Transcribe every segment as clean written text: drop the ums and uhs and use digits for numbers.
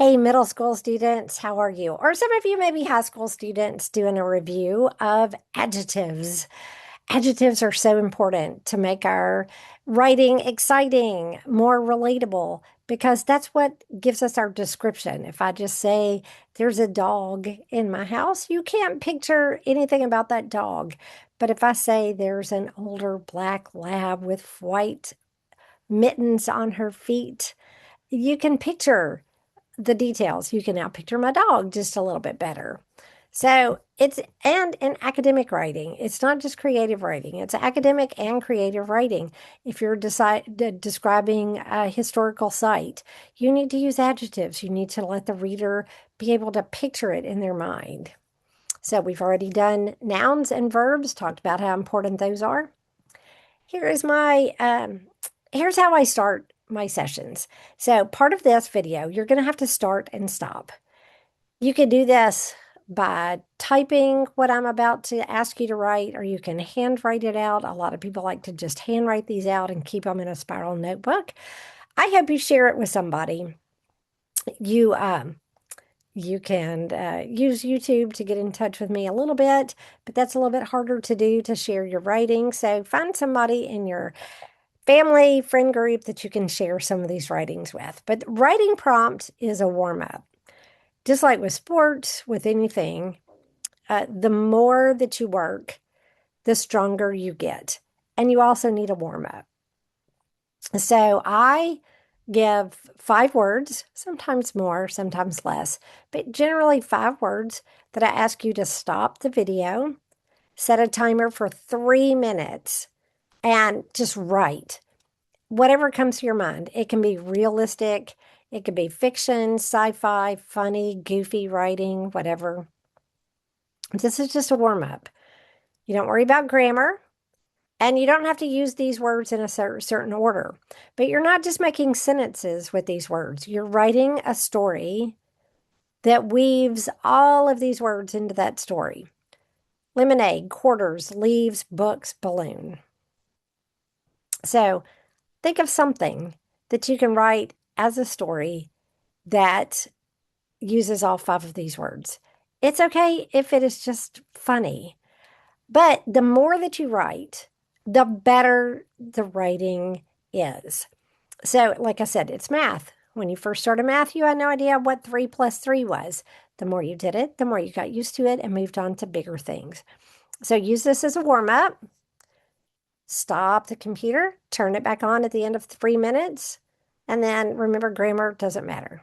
Hey, middle school students, how are you? Or some of you may be high school students doing a review of adjectives. Adjectives are so important to make our writing exciting, more relatable, because that's what gives us our description. If I just say, there's a dog in my house, you can't picture anything about that dog. But if I say, there's an older black lab with white mittens on her feet, you can picture the details. You can now picture my dog just a little bit better. So and in academic writing, it's not just creative writing, it's academic and creative writing. If you're describing a historical site, you need to use adjectives. You need to let the reader be able to picture it in their mind. So we've already done nouns and verbs, talked about how important those are. Here is my, here's how I start my sessions. So part of this video, you're going to have to start and stop. You can do this by typing what I'm about to ask you to write, or you can handwrite it out. A lot of people like to just handwrite these out and keep them in a spiral notebook. I hope you share it with somebody. You, you can use YouTube to get in touch with me a little bit, but that's a little bit harder to do to share your writing. So find somebody in your family, friend group that you can share some of these writings with. But writing prompt is a warm up. Just like with sports, with anything, the more that you work, the stronger you get. And you also need a warm up. So I give 5 words, sometimes more, sometimes less, but generally 5 words that I ask you to stop the video, set a timer for 3 minutes, and just write whatever comes to your mind. It can be realistic, it could be fiction, sci-fi, funny, goofy writing, whatever. This is just a warm up. You don't worry about grammar, and you don't have to use these words in a certain order. But you're not just making sentences with these words. You're writing a story that weaves all of these words into that story. Lemonade, quarters, leaves, books, balloon. So think of something that you can write as a story that uses all 5 of these words. It's okay if it is just funny, but the more that you write, the better the writing is. So, like I said, it's math. When you first started math, you had no idea what 3 plus 3 was. The more you did it, the more you got used to it and moved on to bigger things. So, use this as a warm up. Stop the computer, turn it back on at the end of 3 minutes, and then remember, grammar doesn't matter.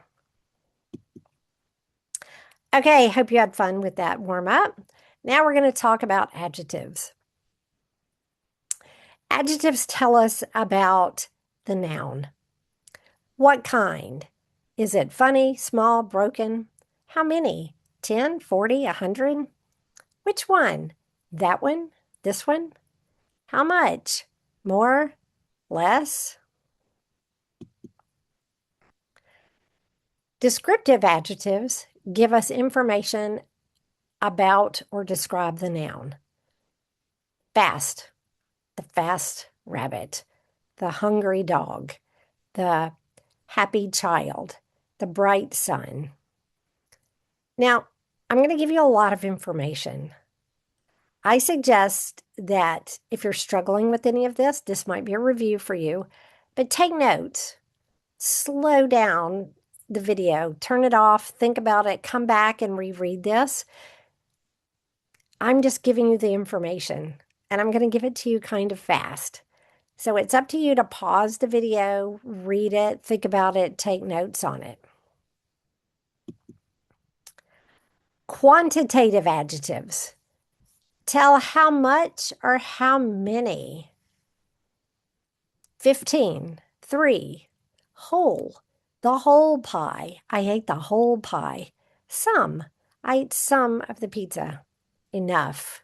Okay, hope you had fun with that warm up. Now we're going to talk about adjectives. Adjectives tell us about the noun. What kind? Is it funny, small, broken? How many? 10, 40, 100? Which one? That one? This one? How much? More? Less? Descriptive adjectives give us information about or describe the noun. Fast, the fast rabbit, the hungry dog, the happy child, the bright sun. Now, I'm going to give you a lot of information. I suggest that if you're struggling with any of this, this might be a review for you, but take notes, slow down the video, turn it off, think about it, come back and reread this. I'm just giving you the information, and I'm going to give it to you kind of fast. So it's up to you to pause the video, read it, think about it, take notes on it. Quantitative adjectives tell how much or how many. 15, 3, whole, the whole pie. I ate the whole pie. Some, I ate some of the pizza. Enough.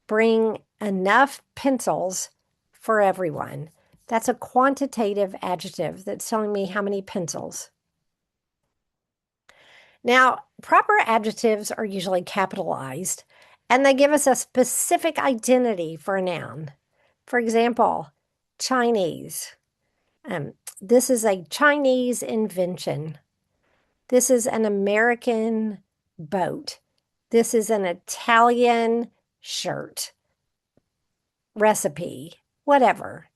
Bring enough pencils for everyone. That's a quantitative adjective that's telling me how many pencils. Now, proper adjectives are usually capitalized, and they give us a specific identity for a noun. For example, Chinese. This is a Chinese invention. This is an American boat. This is an Italian shirt, recipe, whatever.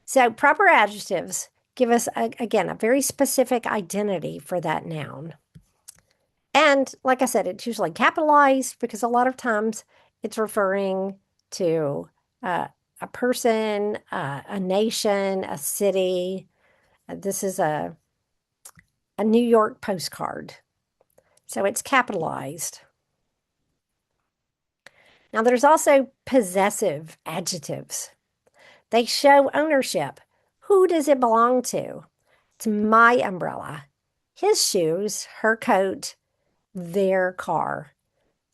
So proper adjectives give us, again, a very specific identity for that noun. And like I said, it's usually capitalized because a lot of times it's referring to a person, a nation, a city. This is a New York postcard. So it's capitalized. Now, there's also possessive adjectives. They show ownership. Who does it belong to? It's my umbrella, his shoes, her coat, their car.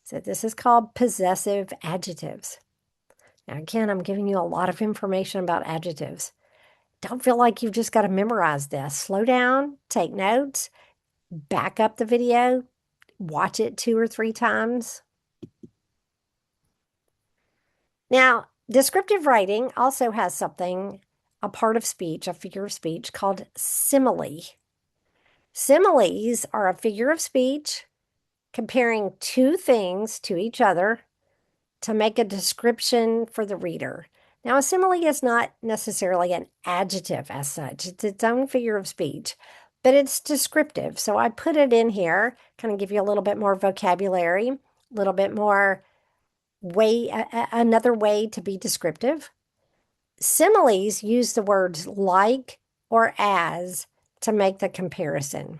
So this is called possessive adjectives. Now, again, I'm giving you a lot of information about adjectives. Don't feel like you've just got to memorize this. Slow down, take notes, back up the video, watch it 2 or 3 times. Now, descriptive writing also has something, a part of speech, a figure of speech called simile. Similes are a figure of speech comparing two things to each other to make a description for the reader. Now, a simile is not necessarily an adjective as such. It's its own figure of speech, but it's descriptive. So I put it in here, kind of give you a little bit more vocabulary, a little bit more another way to be descriptive. Similes use the words like or as to make the comparison.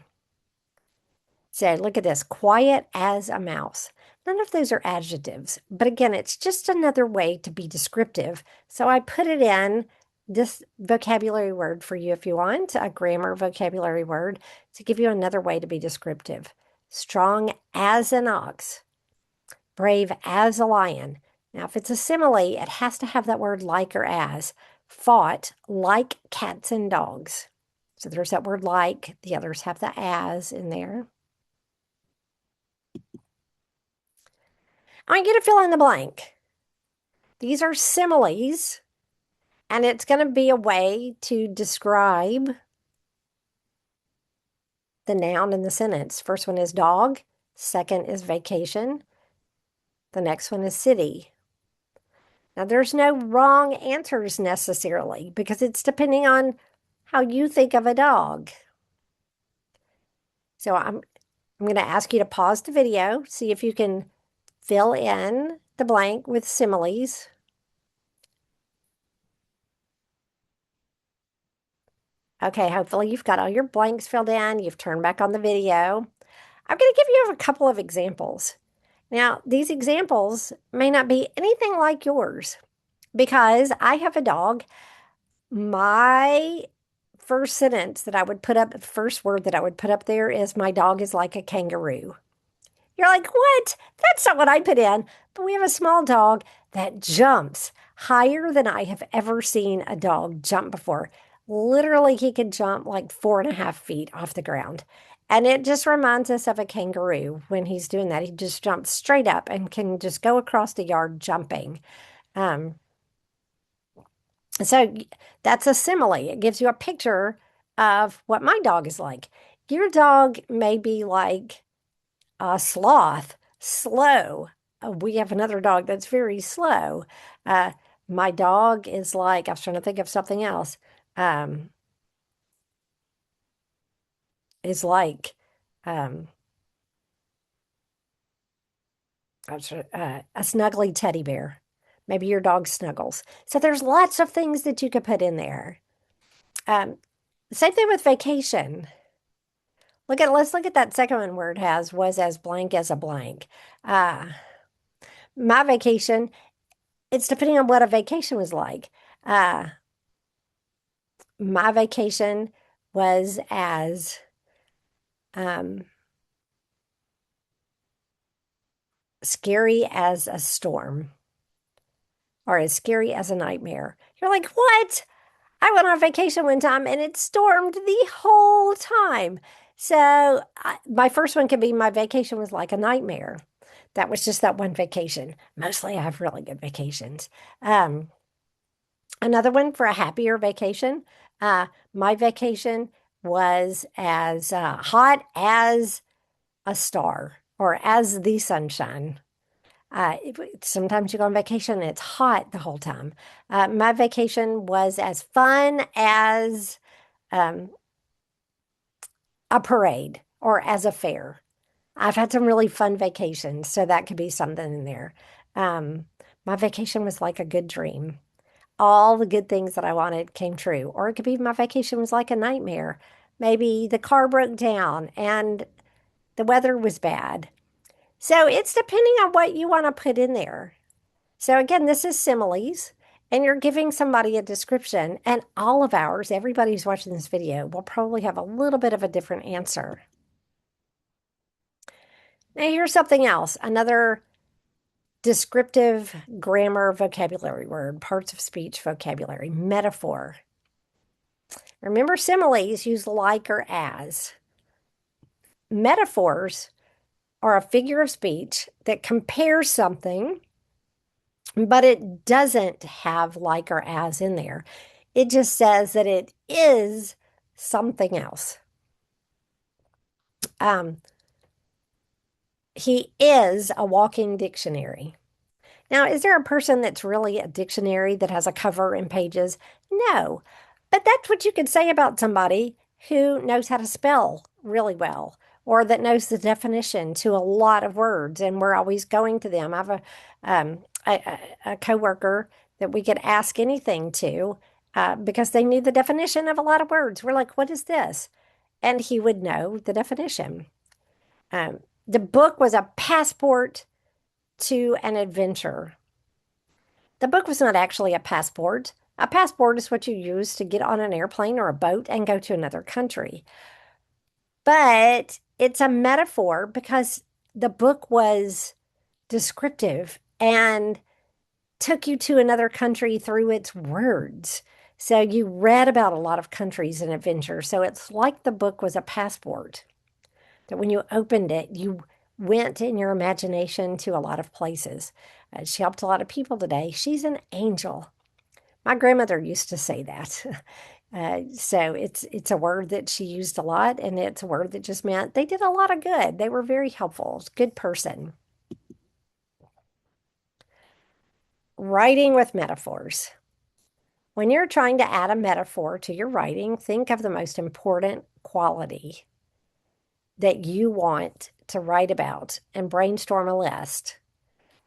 So look at this, quiet as a mouse. None of those are adjectives, but again, it's just another way to be descriptive. So I put it in this vocabulary word for you if you want, a grammar vocabulary word, to give you another way to be descriptive. Strong as an ox, brave as a lion. Now, if it's a simile, it has to have that word like or as. Fought like cats and dogs. So there's that word like. The others have the as in there. I want you to fill in the blank. These are similes, and it's going to be a way to describe the noun in the sentence. First one is dog. Second is vacation. The next one is city. Now, there's no wrong answers necessarily because it's depending on how you think of a dog. So I'm going to ask you to pause the video, see if you can fill in the blank with similes. Okay, hopefully you've got all your blanks filled in. You've turned back on the video. I'm going to give you a couple of examples. Now, these examples may not be anything like yours because I have a dog. My first sentence that I would put up, the first word that I would put up there is my dog is like a kangaroo. You're like, what? That's not what I put in. But we have a small dog that jumps higher than I have ever seen a dog jump before. Literally, he can jump like 4.5 feet off the ground. And it just reminds us of a kangaroo when he's doing that. He just jumps straight up and can just go across the yard jumping. Um, so that's a simile. It gives you a picture of what my dog is like. Your dog may be like sloth, slow. We have another dog that's very slow. My dog is like, I was trying to think of something else, is like um, a snuggly teddy bear. Maybe your dog snuggles. So there's lots of things that you could put in there. Um, Same thing with vacation. Let's look at that second one where it has was as blank as a blank. Uh, my vacation, it's depending on what a vacation was like. Uh, my vacation was as um, scary as a storm or as scary as a nightmare. You're like, what? I went on vacation one time and it stormed the whole time. So my first one could be my vacation was like a nightmare. That was just that one vacation. Mostly I have really good vacations. Another one for a happier vacation. My vacation was as hot as a star or as the sunshine. Sometimes you go on vacation and it's hot the whole time. My vacation was as fun as um, a parade or as a fair. I've had some really fun vacations, so that could be something in there. Um, my vacation was like a good dream. All the good things that I wanted came true. Or it could be my vacation was like a nightmare. Maybe the car broke down and the weather was bad. So it's depending on what you want to put in there. So again, this is similes, and you're giving somebody a description, and all of ours, everybody who's watching this video, will probably have a little bit of a different answer. Now, here's something else, another descriptive grammar vocabulary word, parts of speech vocabulary, metaphor. Remember, similes use like or as. Metaphors are a figure of speech that compares something, but it doesn't have like or as in there. It just says that it is something else. Um, he is a walking dictionary. Now, is there a person that's really a dictionary that has a cover and pages? No. But that's what you could say about somebody who knows how to spell really well or that knows the definition to a lot of words. And we're always going to them. I have a coworker that we could ask anything to because they knew the definition of a lot of words. We're like, what is this? And he would know the definition. The book was a passport to an adventure. The book was not actually a passport. A passport is what you use to get on an airplane or a boat and go to another country. But it's a metaphor because the book was descriptive and took you to another country through its words. So you read about a lot of countries and adventures. So it's like the book was a passport that when you opened it, you went in your imagination to a lot of places. She helped a lot of people today. She's an angel. My grandmother used to say that. So it's a word that she used a lot, and it's a word that just meant they did a lot of good. They were very helpful, good person. Writing with metaphors. When you're trying to add a metaphor to your writing, think of the most important quality that you want to write about and brainstorm a list.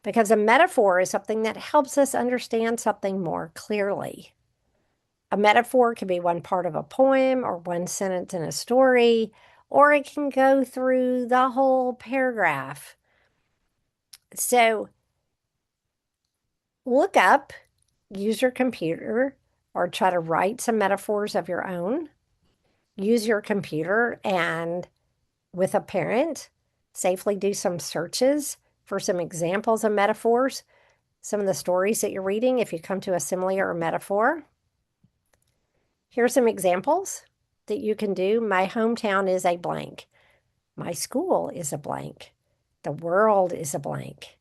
Because a metaphor is something that helps us understand something more clearly. A metaphor can be one part of a poem or one sentence in a story, or it can go through the whole paragraph. So look up, use your computer, or try to write some metaphors of your own. Use your computer and with a parent, safely do some searches for some examples of metaphors, some of the stories that you're reading if you come to a simile or a metaphor. Here are some examples that you can do. My hometown is a blank. My school is a blank. The world is a blank.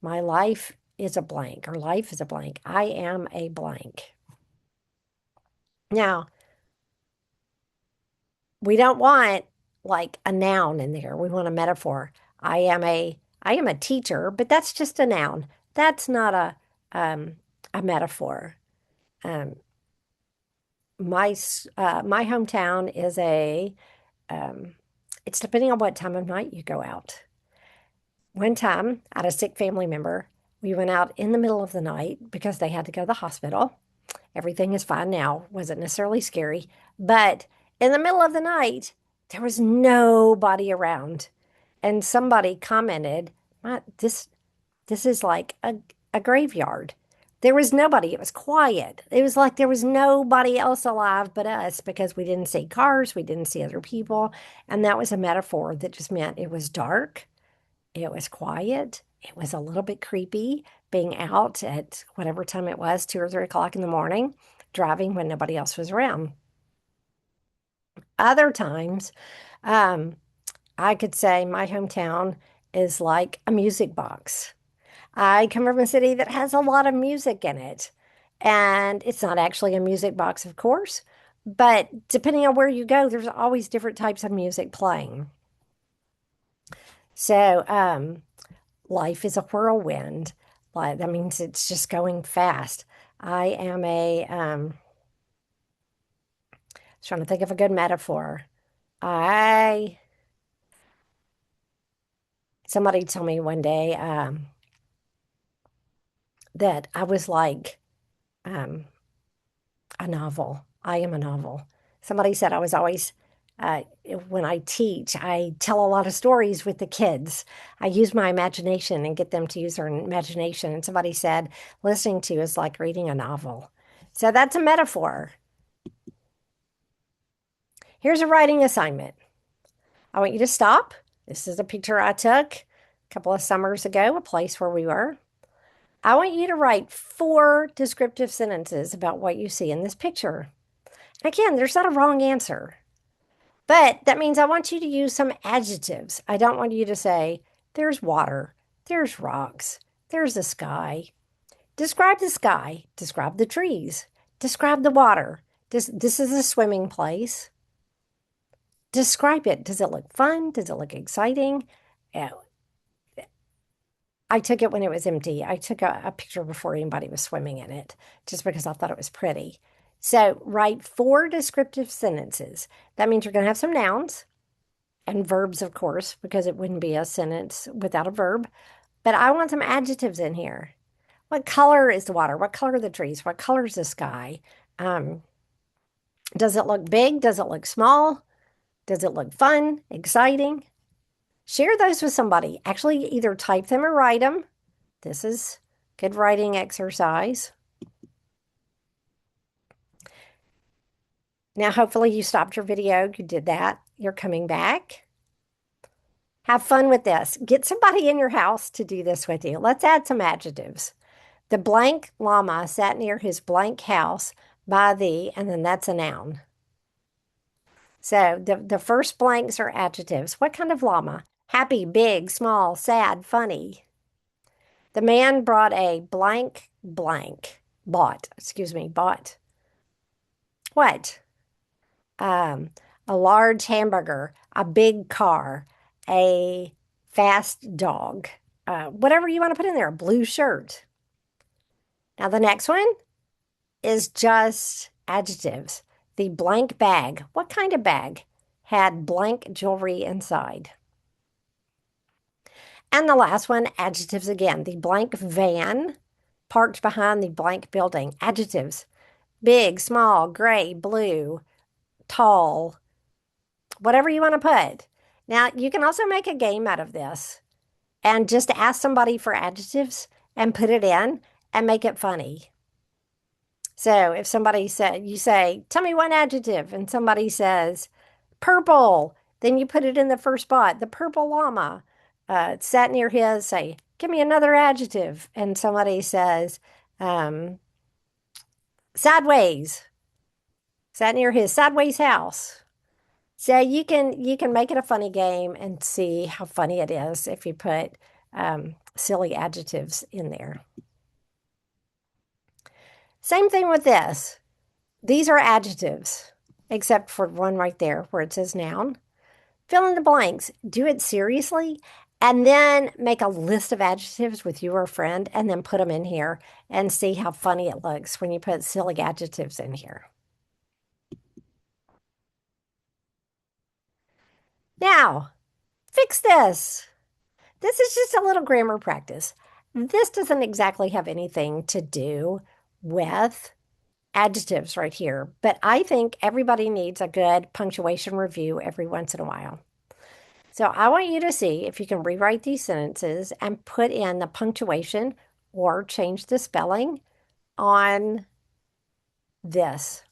My life is a blank, or life is a blank. I am a blank. Now, we don't want like a noun in there. We want a metaphor. I am a teacher, but that's just a noun. That's not a metaphor. Um, my hometown is um, it's depending on what time of night you go out. One time, I had a sick family member. We went out in the middle of the night because they had to go to the hospital. Everything is fine now. Wasn't necessarily scary, but in the middle of the night, there was nobody around. And somebody commented, this is like a graveyard. There was nobody. It was quiet. It was like there was nobody else alive but us because we didn't see cars, we didn't see other people. And that was a metaphor that just meant it was dark, it was quiet, it was a little bit creepy being out at whatever time it was, 2 or 3 o'clock in the morning, driving when nobody else was around. Other times, um, I could say my hometown is like a music box. I come from a city that has a lot of music in it. And it's not actually a music box, of course, But depending on where you go, there's always different types of music playing. So, life is a whirlwind. Like that means it's just going fast. I am trying to think of a good metaphor. I Somebody told me one day that I was like um, a novel. I am a novel. Somebody said I was always, uh, when I teach, I tell a lot of stories with the kids. I use my imagination and get them to use their imagination. And somebody said listening to is like reading a novel. So that's a metaphor. Here's a writing assignment. I want you to stop. This is a picture I took a couple of summers ago, a place where we were. I want you to write 4 descriptive sentences about what you see in this picture. Again, there's not a wrong answer, but that means I want you to use some adjectives. I don't want you to say, there's water, there's rocks, there's the sky. Describe the sky, describe the trees, describe the water. This is a swimming place. Describe it. Does it look fun? Does it look exciting? Uh, I took it when it was empty. I took a picture before anybody was swimming in it, just because I thought it was pretty. So write 4 descriptive sentences. That means you're going to have some nouns and verbs, of course, because it wouldn't be a sentence without a verb. But I want some adjectives in here. What color is the water? What color are the trees? What color is the sky? Um, does it look big? Does it look small? Does it look fun, exciting? Share those with somebody. Actually, either type them or write them. This is good writing exercise. Now, hopefully you stopped your video. You did that. You're coming back. Have fun with this. Get somebody in your house to do this with you. Let's add some adjectives. The blank llama sat near his blank house by the, and then that's a noun. So the first blanks are adjectives. What kind of llama? Happy, big, small, sad, funny. The man brought a bought what? Um, a large hamburger, a big car, a fast dog, whatever you want to put in there, a blue shirt. Now, the next one is just adjectives. The blank bag. What kind of bag? Had blank jewelry inside. And the last one, adjectives again. The blank van parked behind the blank building. Adjectives. Big, small, gray, blue, tall, whatever you want to put. Now, you can also make a game out of this and just ask somebody for adjectives and put it in and make it funny. So if somebody said, you say, tell me one adjective, and somebody says, purple, then you put it in the first spot. The purple llama sat near his, say, give me another adjective. And somebody says, sideways, sat near his sideways house. So you can make it a funny game and see how funny it is if you put silly adjectives in there. Same thing with this. These are adjectives, except for one right there where it says noun. Fill in the blanks. Do it seriously, and then make a list of adjectives with you or a friend, and then put them in here and see how funny it looks when you put silly adjectives in here. Now, fix this. This is just a little grammar practice. This doesn't exactly have anything to do with adjectives right here, but I think everybody needs a good punctuation review every once in a while. So I want you to see if you can rewrite these sentences and put in the punctuation or change the spelling on this.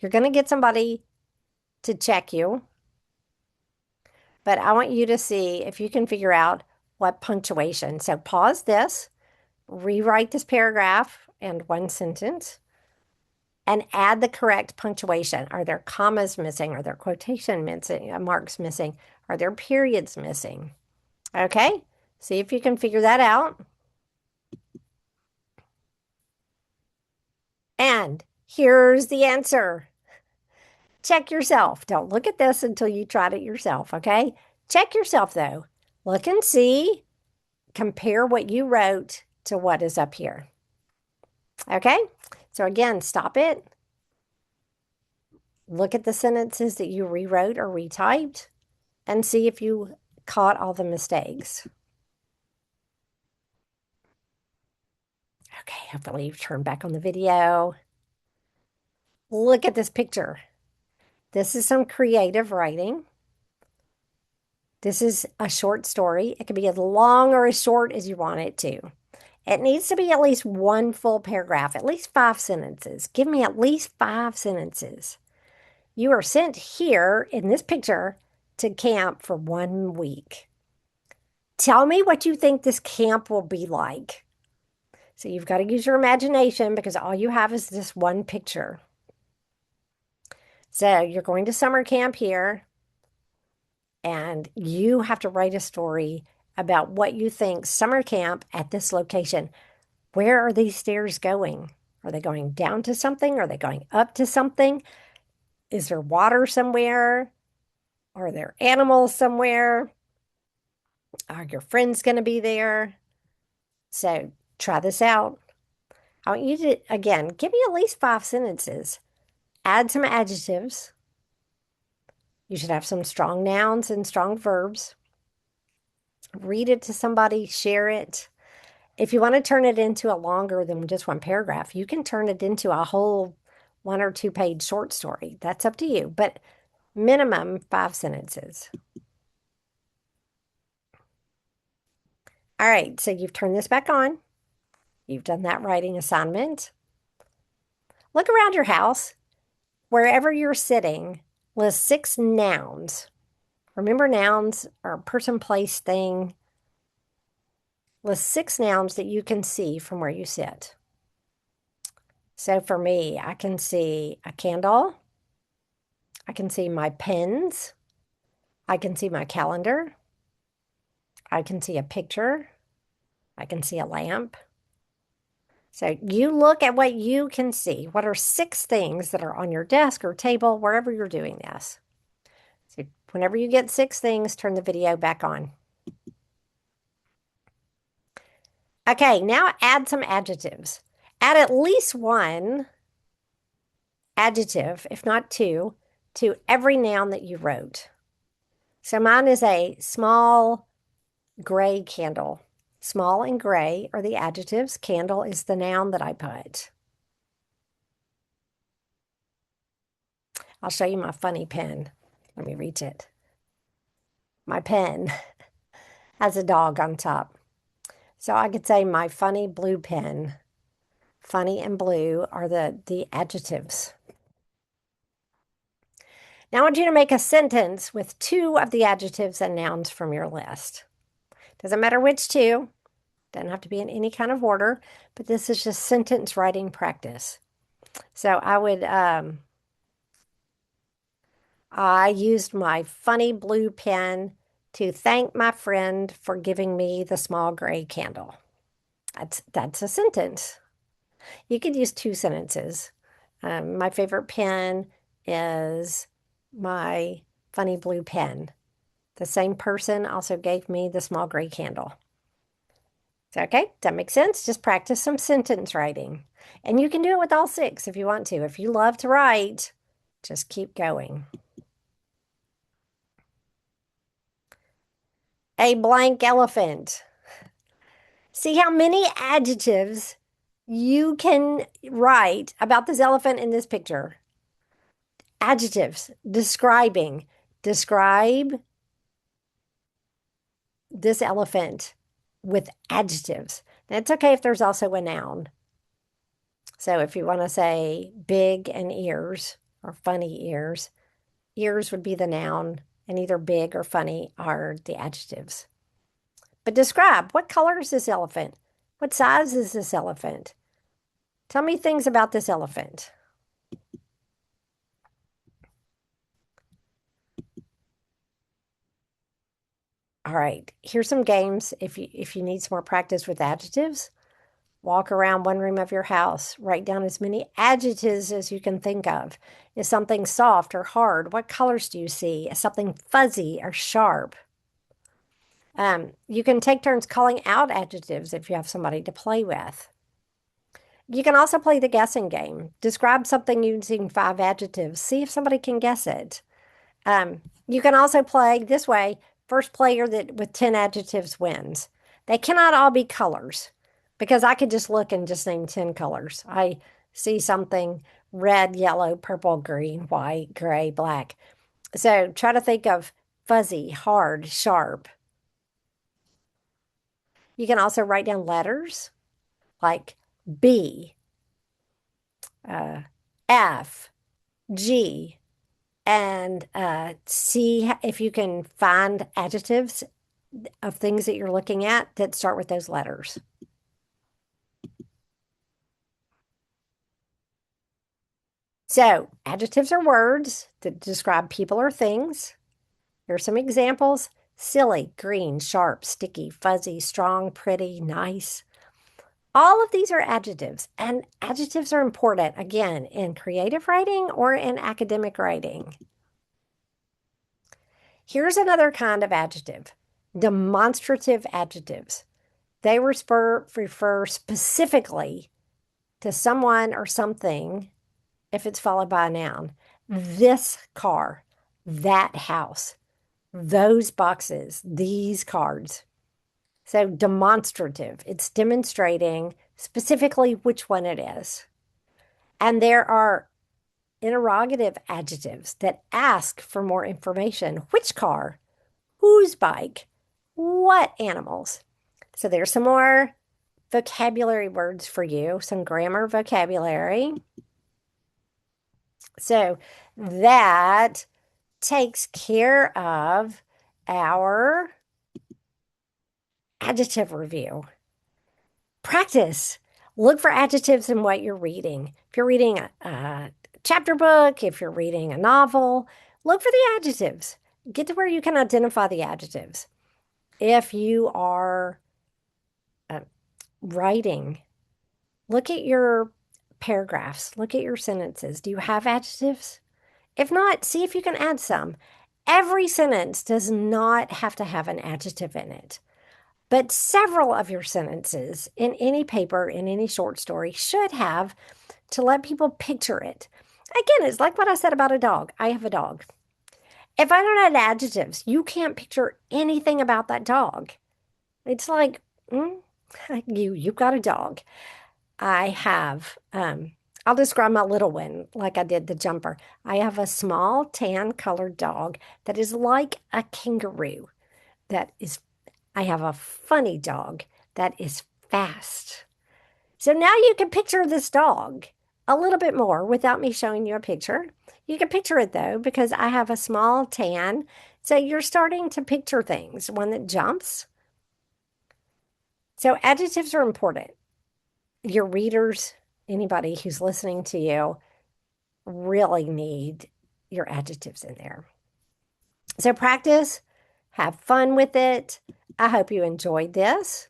You're going to get somebody to check you, but I want you to see if you can figure out what punctuation. So pause this, rewrite this paragraph and one sentence, and add the correct punctuation. Are there commas missing? Are there quotation marks missing? Are there periods missing? Okay, see if you can figure that out. And here's the answer. Check yourself. Don't look at this until you tried it yourself, okay? Check yourself though. Look and see, compare what you wrote to what is up here. Okay? So again, stop it. Look at the sentences that you rewrote or retyped and see if you caught all the mistakes. Okay, hopefully you've turned back on the video. Look at this picture. This is some creative writing. This is a short story. It can be as long or as short as you want it to. It needs to be at least one full paragraph, at least 5 sentences. Give me at least 5 sentences. You are sent here in this picture to camp for 1 week. Tell me what you think this camp will be like. So you've got to use your imagination because all you have is this one picture. So you're going to summer camp here, and you have to write a story about what you think summer camp at this location. Where are these stairs going? Are they going down to something? Are they going up to something? Is there water somewhere? Are there animals somewhere? Are your friends going to be there? So try this out. I want you to, again, give me at least 5 sentences. Add some adjectives. You should have some strong nouns and strong verbs. Read it to somebody, share it. If you want to turn it into a longer than just one paragraph, you can turn it into a whole 1 or 2 page short story. That's up to you, but minimum 5 sentences. All right, so you've turned this back on. You've done that writing assignment. Look around your house. Wherever you're sitting, list 6 nouns. Remember, nouns are person, place, thing. List 6 nouns that you can see from where you sit. So for me, I can see a candle. I can see my pens. I can see my calendar. I can see a picture. I can see a lamp. So you look at what you can see. What are 6 things that are on your desk or table, wherever you're doing this? So whenever you get 6 things, turn the video back on. Okay, now add some adjectives. Add at least one adjective, if not 2, to every noun that you wrote. So mine is a small gray candle. Small and gray are the adjectives. Candle is the noun that I put. I'll show you my funny pen. Let me reach it. My pen has a dog on top. So I could say my funny blue pen. Funny and blue are the adjectives. Now I want you to make a sentence with 2 of the adjectives and nouns from your list. Doesn't matter which 2. Doesn't have to be in any kind of order, but this is just sentence writing practice. So I used my funny blue pen to thank my friend for giving me the small gray candle. That's a sentence. You could use 2 sentences. My favorite pen is my funny blue pen. The same person also gave me the small gray candle. So, okay, does that make sense? Just practice some sentence writing. And you can do it with all 6 if you want to. If you love to write, just keep going. A blank elephant. See how many adjectives you can write about this elephant in this picture. Adjectives, describing. Describe this elephant with adjectives. Now, it's okay if there's also a noun. So if you want to say big and ears or funny ears, ears would be the noun, and either big or funny are the adjectives. But describe, what color is this elephant? What size is this elephant? Tell me things about this elephant. All right, here's some games if you need some more practice with adjectives. Walk around one room of your house. Write down as many adjectives as you can think of. Is something soft or hard? What colors do you see? Is something fuzzy or sharp? You can take turns calling out adjectives if you have somebody to play with. You can also play the guessing game. Describe something using 5 adjectives. See if somebody can guess it. You can also play this way. First player that with 10 adjectives wins. They cannot all be colors because I could just look and just name 10 colors. I see something red, yellow, purple, green, white, gray, black. So try to think of fuzzy, hard, sharp. You can also write down letters like B, uh, F, G, and see if you can find adjectives of things that you're looking at that start with those letters. So, adjectives are words that describe people or things. Here are some examples: silly, green, sharp, sticky, fuzzy, strong, pretty, nice. All of these are adjectives, and adjectives are important, again, in creative writing or in academic writing. Here's another kind of adjective: demonstrative adjectives. They refer specifically to someone or something if it's followed by a noun. This car, that house, those boxes, these cards. So demonstrative, it's demonstrating specifically which one it is. And there are interrogative adjectives that ask for more information. Which car? Whose bike? What animals? So there's some more vocabulary words for you, some grammar vocabulary. So that takes care of our adjective review. Practice. Look for adjectives in what you're reading. If you're reading a chapter book, if you're reading a novel, look for the adjectives. Get to where you can identify the adjectives. If you are writing, look at your paragraphs, look at your sentences. Do you have adjectives? If not, see if you can add some. Every sentence does not have to have an adjective in it, but several of your sentences in any paper, in any short story, should have to let people picture it. Again, it's like what I said about a dog. I have a dog. If I don't add adjectives, you can't picture anything about that dog. It's like, you've got a dog. I have, I'll describe my little one like I did the jumper. I have a small tan colored dog that is like a kangaroo. I have a funny dog that is fast. So now you can picture this dog a little bit more without me showing you a picture. You can picture it though, because I have a small tan. So you're starting to picture things, one that jumps. So adjectives are important. Your readers, anybody who's listening to you, really need your adjectives in there. So practice, have fun with it. I hope you enjoyed this.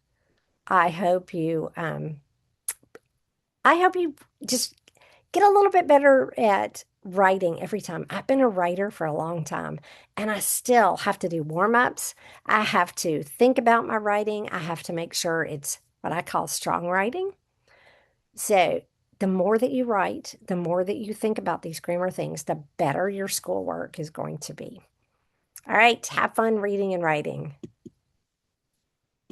I hope you just get a little bit better at writing every time. I've been a writer for a long time and I still have to do warm-ups. I have to think about my writing. I have to make sure it's what I call strong writing. So the more that you write, the more that you think about these grammar things, the better your schoolwork is going to be. All right, have fun reading and writing.